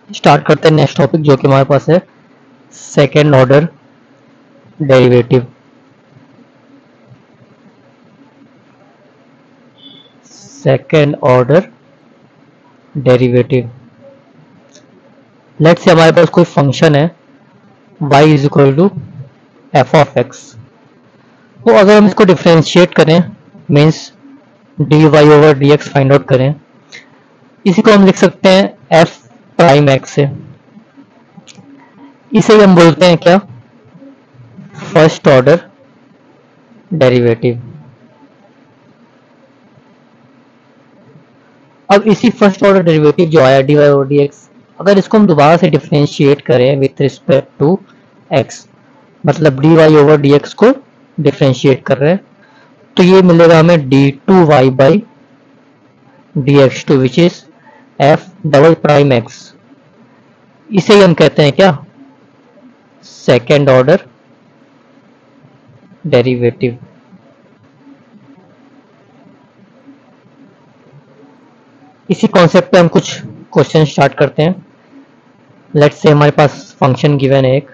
Start करते हैं next topic जो कि हमारे पास है second order derivative. Second order derivative, let's say हमारे पास कोई फंक्शन है y is equal to f of x. तो अगर हम इसको डिफ्रेंशिएट करें means d y over d x find out करें, इसी को हम लिख सकते हैं एफ प्राइम एक्स से। इसे हम बोलते हैं क्या, फर्स्ट ऑर्डर डेरिवेटिव। अब इसी फर्स्ट ऑर्डर डेरिवेटिव जो आया d y over d x, अगर इसको हम दोबारा से डिफ्रेंशिएट करें विथ रिस्पेक्ट टू एक्स, मतलब d y over d x को डिफ्रेंशिएट कर रहे हैं, तो ये मिलेगा हमें d two y by d x two which is f double prime x. इसे ही हम कहते हैं क्या, सेकेंड ऑर्डर डेरिवेटिव। इसी कॉन्सेप्ट पे हम कुछ क्वेश्चन स्टार्ट करते हैं। लेट्स से हमारे पास फंक्शन गिवन है एक,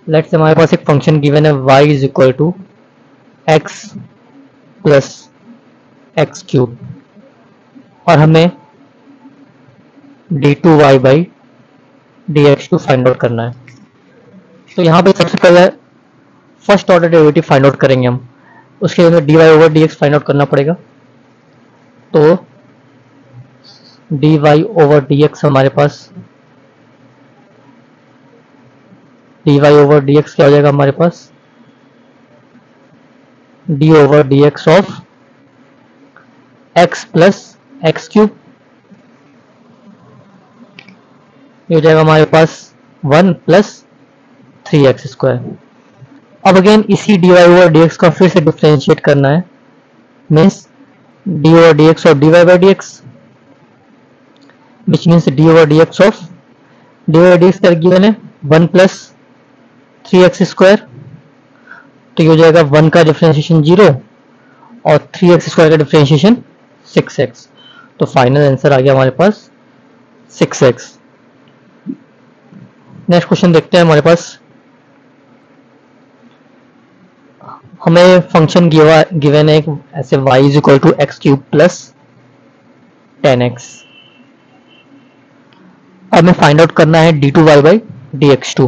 लेट्स से हमारे पास एक फंक्शन गिवन है y is equal to x plus x cube, और हमें d two y by d x two find out करना है। तो यहाँ पे सबसे पहले first order derivative find out करेंगे हम, उसके लिए हमें d y over d x find out करना पड़ेगा। तो d y over d x हमारे पास, d y over d x क्या हो जाएगा हमारे पास, D over d x of x plus x cube, ये हो जाएगा हमारे पास 1 प्लस 3x स्क्वायर। अब अगेन इसी d y over d x का फिर से डिफ्रेंशिएट करना है, means d over d x of d y by d x, which means d over d x of d over d x का given है 1 plus 3x square, तो ये हो जाएगा 1 का डिफ्रेंशिएशन 0 और 3x स्क्वायर का डिफ्रेंशिएशन 6x, तो फाइनल आंसर आ गया हमारे पास 6x। नेक्स्ट क्वेश्चन देखते हैं हमारे पास, हमें फंक्शन गिवन है ऐसे y is equal to x cube plus 10x। अब हमें फाइंड आउट करना है d two y by d x two.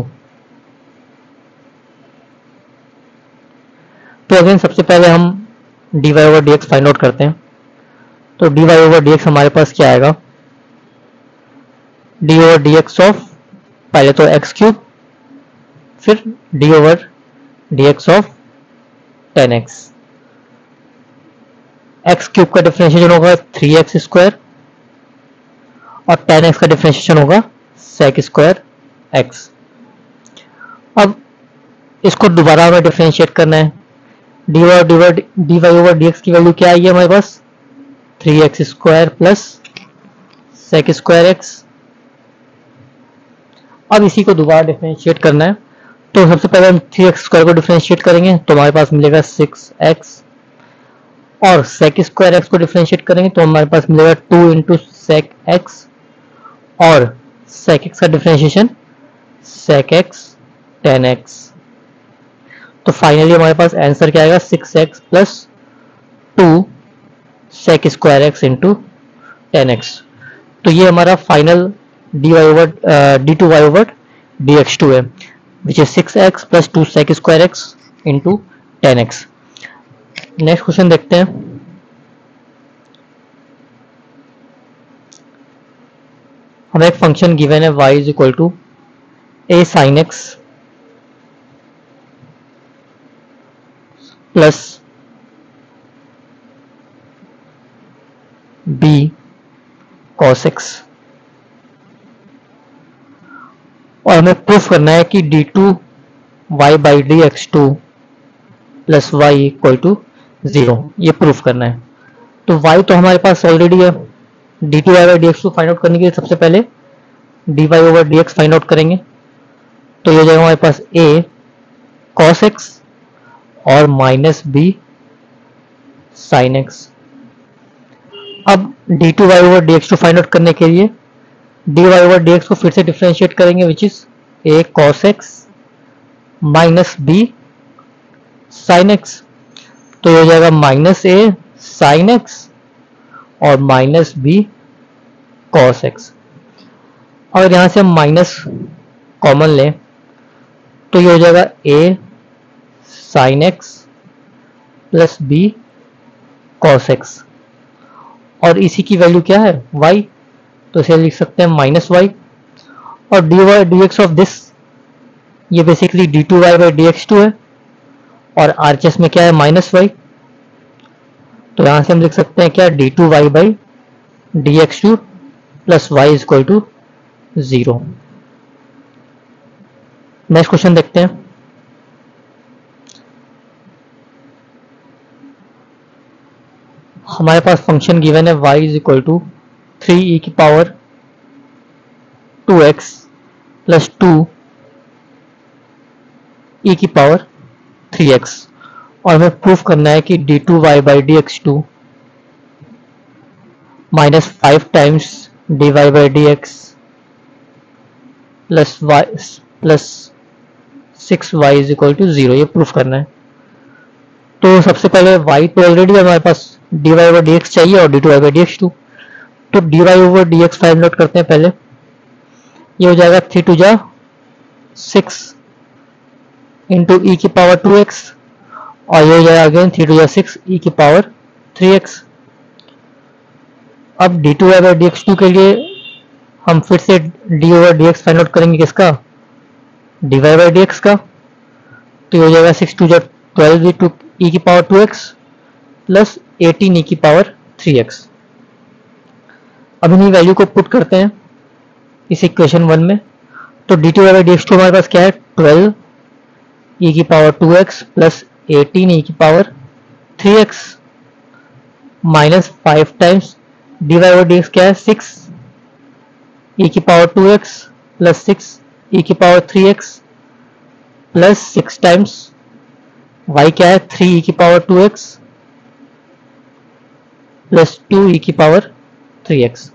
तो अगेन सबसे पहले हम d y over d x find out करते हैं। तो d y over d x हमारे पास क्या आएगा, d over d x of पहले तो एक्स क्यूब, फिर d over d x of 10x। X cube का डिफरेंशिएशन होगा 3x स्क्वायर और 10x का डिफरेंशिएशन होगा sec स्क्वायर x। अब इसको दोबारा हमें डिफरेंशिएट करना है, d y over d x की वैल्यू क्या आई है हमारे पास, 3x square plus sec square x। अब इसी को दोबारा डिफरेंशिएट करना है, तो सबसे पहले हम 3x स्क्वायर को डिफरेंशिएट करेंगे तो हमारे पास मिलेगा 6x, और sec स्क्वायर x को डिफरेंशिएट करेंगे तो हमारे पास मिलेगा 2 इंटू sec x, और sec x का डिफरेंशिएशन sec x 10x। तो फाइनली हमारे पास आंसर क्या आएगा, 6x plus 2 sec square x into 10x। तो ये हमारा final d two y over d x two है, which is 6x plus 2 sec square x into 10x। Next question देखते हैं, हमें एक फंक्शन गिवन है y is equal to a sin x plus b cos x, और हमें proof करना है कि d two y by d x two plus y equal to 0, ये प्रूफ करना है। तो y तो हमारे पास ऑलरेडी है, d two y by d x two find out करने के लिए सबसे पहले d y over d x find out करेंगे, तो ये हो जाएगा हमारे पास a cos x और माइनस b sin x। अब d2y over dx2 find out करने के लिए dy ओवर dx को फिर से डिफ्रेंशिएट करेंगे, which is a cos x minus b sin x। तो ये हो जाएगा माइनस a sin x और माइनस b cos x। अगर यहां से हम माइनस कॉमन लें तो ये हो जाएगा a sin x plus b cos x, और इसी की वैल्यू क्या है y, तो इसे लिख सकते हैं माइनस y। और dy dx ऑफ दिस, ये बेसिकली d2y बाई dx2 है, और RHS में क्या है माइनस y, तो यहां से हम लिख सकते हैं क्या d2y by dx2 plus y is equal to 0। Next question देखते हैं। हमारे पास फंक्शन गिवन है y is equal to 3e की पावर 2x प्लस 2e की पावर 3x, और हमें प्रूफ करना है कि d2y by dx2 minus 5 times dy by dx plus y plus 6y is equal to 0, ये प्रूफ करना है। तो सबसे पहले y तो ऑलरेडी हमारे पास dy ओवर dx चाहिए और d2y बाई dx2, तो dy over dx find out करते हैं पहले। ये हो जाएगा 3 टू जा 6 इंटू e की पावर 2x, और ये हो जाएगा अगेन 3 टू जा 6 e की पावर 3x। अब d2y बाई dx2 के लिए हम फिर से d over dx find out करेंगे, किसका, dy बाई dx का। तो ये हो जाएगा 6 टू जा 12 इंटू e की पावर 2x प्लस 18 e की पावर 3x। अब इन्हीं वैल्यू को पुट करते हैं इस इक्वेशन 1 में। तो d2 बाई dx2 हमारे पास क्या है 12 e की पावर 2x प्लस 18 e की power 3x minus 5 times dy over dx क्या है 6 e की पावर 2x प्लस 6 e की power 3x plus 6 times y क्या है 3 e की पावर 2x प्लस 2 e की पावर 3x।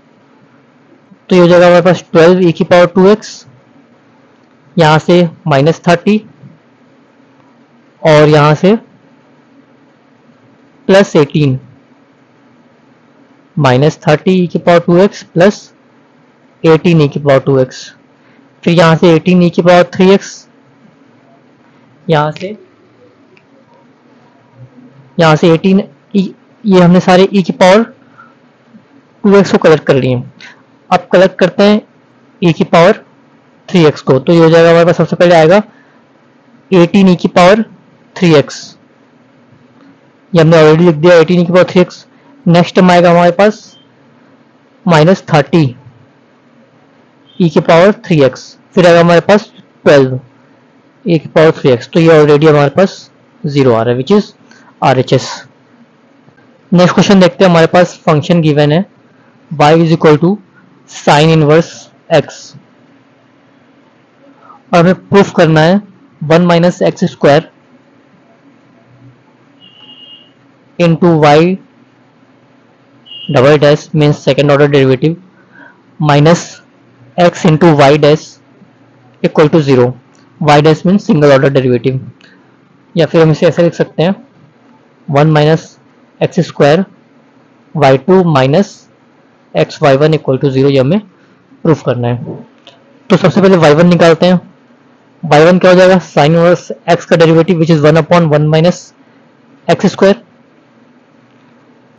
तो ये हो जाएगा हमारे पास 12 e की पावर 2x, यहां से माइनस 30 और यहां से प्लस 18 माइनस 30 e की पावर 2x प्लस 18 e की पावर 2x। फिर यहां से 18 e की पावर 3x, यहां से 18 ये हमने सारे e की पावर 2x को कलेक्ट कर लिए। अब कलेक्ट करते हैं e की पावर 3x को, तो ये हो जाएगा हमारे पास सबसे पहले आएगा 18 e की पावर 3x, ये हमने ऑलरेडी लिख दिया 18 e की पावर 3x। नेक्स्ट टर्म आएगा हमारे पास माइनस 30 e की पावर 3x, फिर आएगा हमारे पास 12 e की पावर 3x, तो ये ऑलरेडी हमारे पास 0 आ रहा है, which is RHS। Next question देखते हैं। हमारे पास फंक्शन गिवन है y is equal to sine inverse x, और हमें प्रूफ करना है 1 minus x square into y double dash means second order derivative minus x into y dash equal to 0, y dash means single order derivative, या फिर हम इसे ऐसे लिख सकते हैं 1 minus x square y2 minus x y1 equal to 0, ये हमें प्रूफ करना है। तो सबसे पहले y1 निकालते हैं। y1 क्या हो जाएगा साइन इनवर्स x का derivative which is 1 upon 1 minus x square.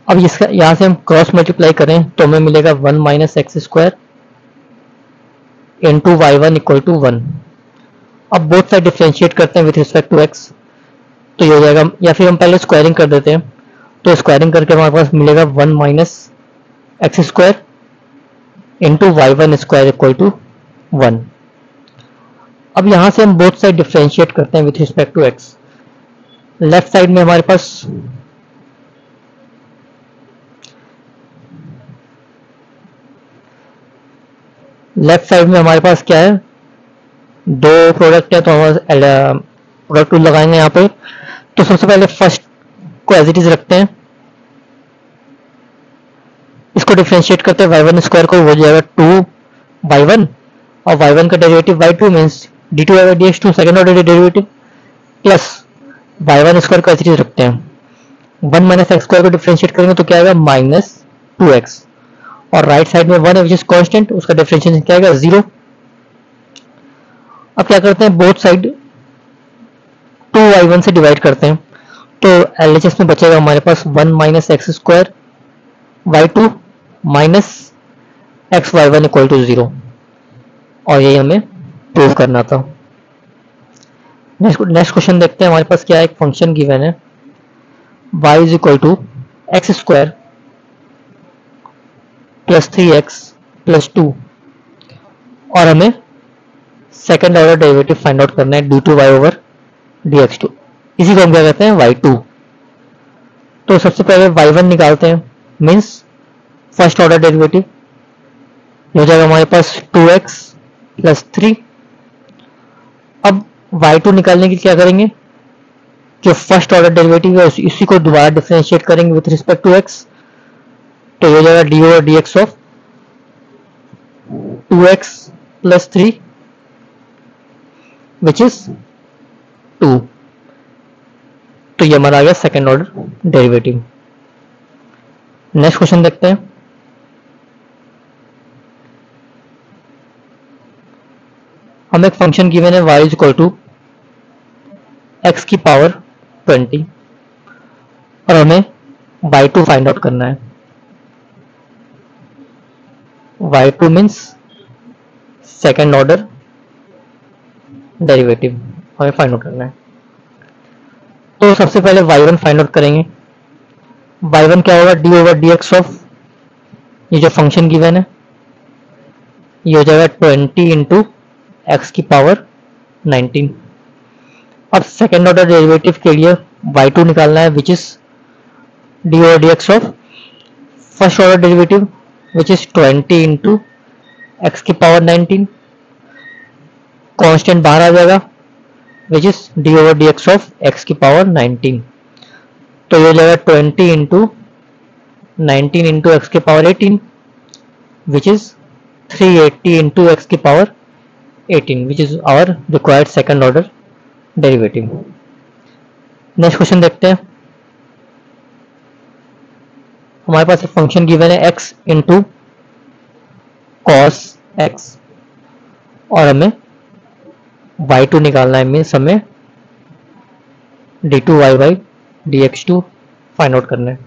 अब इसका यहां से हम क्रॉस मल्टीप्लाई करें तो हमें मिलेगा 1 minus x square into y1 equal to 1। अब बोथ साइड डिफरेंशिएट करते हैं विथ रिस्पेक्ट टू x, तो ये हो जाएगा, या फिर हम पहले स्क्वायरिंग कर देते हैं, तो स्क्वायरिंग करके हमारे पास मिलेगा 1 minus x square into y1 square equal to 1। अब यहां से हम बोथ साइड डिफरेंशिएट करते हैं with respect to x। Left side में हमारे पास क्या है, दो प्रोडक्ट है, तो हम प्रोडक्ट टूल लगाएंगे यहाँ पे। तो सबसे पहले फर्स्ट को एज इट इज रखते हैं, इसको डिफरेंशिएट करते हैं y1 स्क्वायर को, वो जाएगा 2y1 और y1 का derivative y2 means d2/dx2 second order derivative plus y1 square को ऐसे रखते हैं 1 माइनस एक्स स्क्वायर को डिफरेंशिएट करेंगे तो क्या आएगा -2x और राइट साइड में 1 है विच इज कांस्टेंट, उसका डिफरेंशिएशन क्या आएगा 0। अब क्या करते हैं बोथ साइड 2y1 से डिवाइड करते हैं तो LHS में बचेगा हमारे पास 1 minus x square y2 minus x y1 equal to 0 और यही हमें प्रूव करना था। नेक्स्ट क्वेश्चन देखते हैं हमारे पास क्या है। एक फंक्शन गिवन है y is equal to x square plus 3x plus 2 और हमें second order derivative find out करना है d2y ओवर dx2। इसी को हम क्या कहते हैं y2। तो सबसे पहले y1 निकालते हैं मीन्स फर्स्ट ऑर्डर डेरिवेटिव हो जाएगा हमारे पास 2x प्लस 3। अब y2 निकालने के लिए क्या करेंगे, जो फर्स्ट ऑर्डर डेरिवेटिव है इसी को दोबारा डिफरेंशिएट करेंगे विथ रिस्पेक्ट टू x, तो ये हो जाएगा d over dx of 2x plus 3 which is 2। तो ये हमारा आ गया second order derivative. Next question देखते हैं। हम एक फंक्शन गिवन है y is equal to x की पावर 20 और हमें y2 फाइंड आउट करना है। y2 means second order derivative हमें फाइंड आउट करना है। तो सबसे पहले y1 फाइंड आउट करेंगे। y1 क्या होगा d ओवर dx ऑफ ये जो फंक्शन गिवन है ये हो जाएगा 20 इंटू एक्स की पावर 19। अब सेकेंड ऑर्डर डेरिवेटिव के लिए y2 निकालना है which is d over dx of first order derivative which is 20 into x की पावर 19। कांस्टेंट बाहर आ जाएगा which is d over dx of x की पावर 19। तो ये हो जाएगा 20 इंटू 19 इंटू एक्स की power 18 which is 380 into x की power 18 which is our required second order derivative. Next question देखते हैं। हमारे पास एक फंक्शन गिवन है x इंटू कॉस एक्स और हमें y2 निकालना है मीन्स हमें d2y by dx2 find out करना है।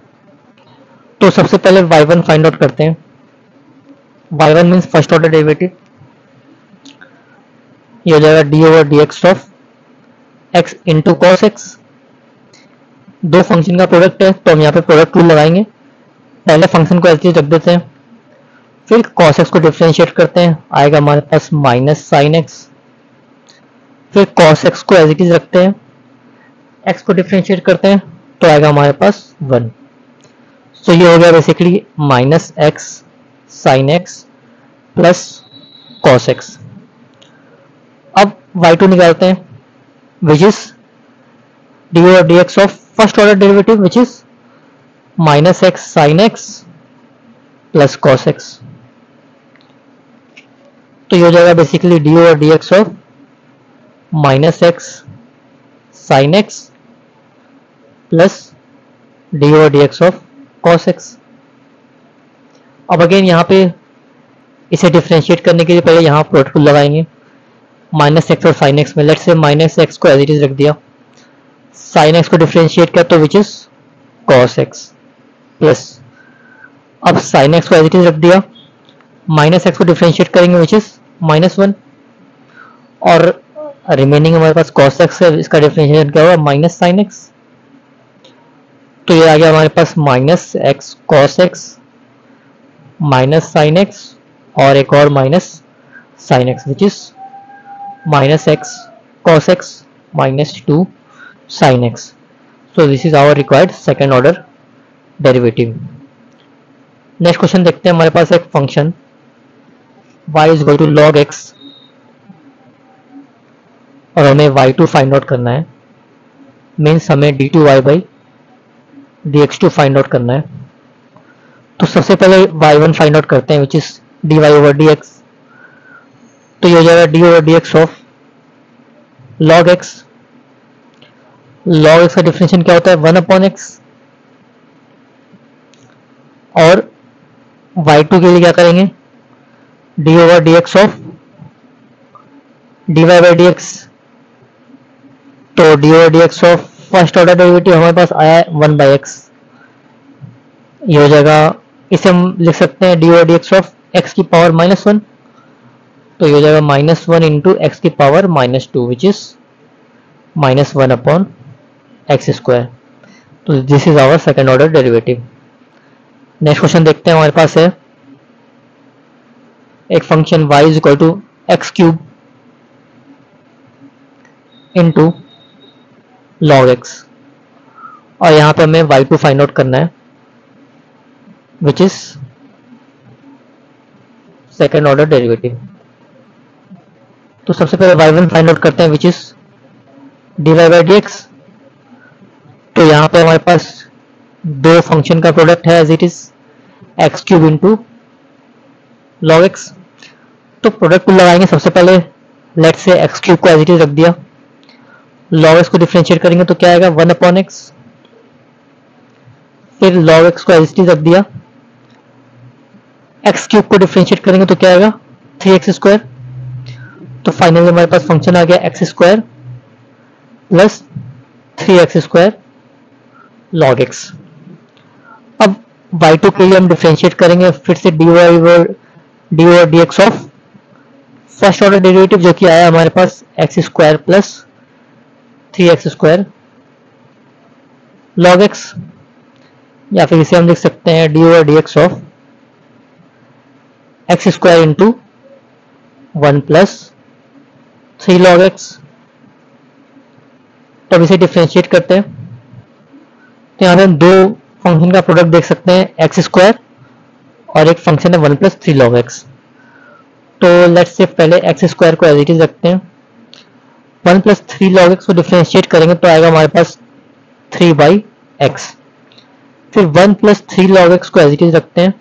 तो सबसे पहले y1 फाइंड आउट करते हैं। y1 means first order derivative, ये हो जाएगा d over dx of x into cos x. दो फंक्शन का प्रोडक्ट है तो हम यहाँ पे प्रोडक्ट रूल लगाएंगे। पहले फंक्शन को ऐसे रख देते हैं, फिर कॉस एक्स को डिफरेंशिएट करते हैं, आएगा हमारे पास माइनस साइन एक्स। फिर कॉस एक्स को एज इट इज रखते हैं, एक्स को डिफरेंशिएट करते हैं तो आएगा हमारे पास 1। सो ये हो गया basically minus x sine x plus cos x. अब y2 निकालते हैं विच is d over dx of first order derivative which is minus x sine x plus cos x. तो ये हो जाएगा basically d over dx of minus x sine x plus d over dx of cos x. अब again यहाँ पे इसे differentiate करने के लिए पहले यहाँ प्रोडक्ट रूल लगाएंगे। माइनस एक्स और साइन एक्स में लेट्स से माइनस एक्स को एज इट इज रख दिया, साइन एक्स को डिफरेंशिएट किया तो which is cos x plus, अब साइन एक्स को एज इट इज रख दिया, माइनस एक्स को डिफरेंशिएट करेंगे विच इज -1 और रिमेनिंग हमारे पास कॉस एक्स है, इसका डिफरेंशिएशन क्या होगा माइनस साइन एक्स। तो ये आ गया हमारे पास minus x cos x minus sine x और एक और minus sine x which is minus x cos x minus 2 sin x. So this is our required second order derivative. Next question देखते हैं। हमारे पास एक function y is equal to log x और हमें y2 फाइंड आउट करना है, means हमें d2y by dx2 find out करना है। तो सबसे पहले y1 फाइंड आउट करते हैं which is dy over dx। तो ये हो जाएगा d over dx of log x। log x का डिफरेंशिएशन क्या होता है 1 अपॉन x। और y2 के लिए क्या करेंगे d over dx of dy by dx। तो d over dx of first order derivative हमारे पास आया है 1 बाई एक्स। ये हो जाएगा, इसे हम लिख सकते हैं d over d x of x की पावर -1। तो ये हो जाएगा -1 इंटू एक्स की power -2 which is -1 upon x square. तो this is our second order derivative. Next question देखते हैं, हमारे पास है एक function y is equal to x cube into log x, और यहाँ पे हमें y2 फाइंड आउट करना है which is second order derivative. तो सबसे पहले y1 फाइंड आउट करते हैं which is dy by dx। तो यहाँ पे हमारे पास दो फंक्शन का प्रोडक्ट है as it is x cube into log x। तो प्रोडक्ट को लगाएंगे, सबसे पहले लेट से एक्स क्यूब को एज इट इज रख दिया, log x को डिफरेंशिएट करेंगे तो क्या आएगा 1 अपॉन एक्स। फिर log x को एज इट इज रख दिया, एक्स क्यूब को डिफरेंशिएट करेंगे तो क्या आएगा 3x स्क्वायर। तो फाइनली हमारे पास फंक्शन आ गया x square plus 3x square log x। अब y2 के लिए हम डिफरेंशिएट करेंगे फिर से dy over dx of first order derivative जो कि आया हमारे पास x square plus 3x square log x, या फिर इसे हम लिख सकते हैं d over d x of x square into 1 plus 3 log x। तो अब इसे डिफ्रेंशिएट करते हैं, तो यहाँ पे हम दो फंक्शन का प्रोडक्ट देख सकते हैं एक्स स्क्वायर और एक फंक्शन है 1 प्लस 3 log x। तो लेट्स से पहले एक्स स्क्वायर को एज इट इज रखते हैं, 1 प्लस 3 log x को डिफरेंशिएट करेंगे तो आएगा हमारे पास 3 बाई एक्स। फिर 1 प्लस 3 log x को एज इट इज रखते हैं,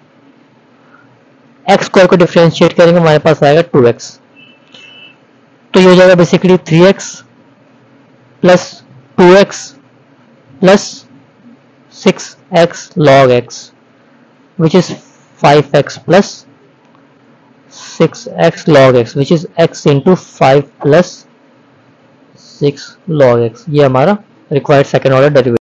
एक्स स्क्वायर को डिफरेंशिएट करेंगे हमारे पास आएगा 2x। तो ये हो जाएगा basically 3x plus 2x plus 6x log x which is 5x plus 6x log x which is x into 5 plus 6 log x। ये हमारा रिक्वायर्ड सेकेंड ऑर्डर डेरिवेटिव।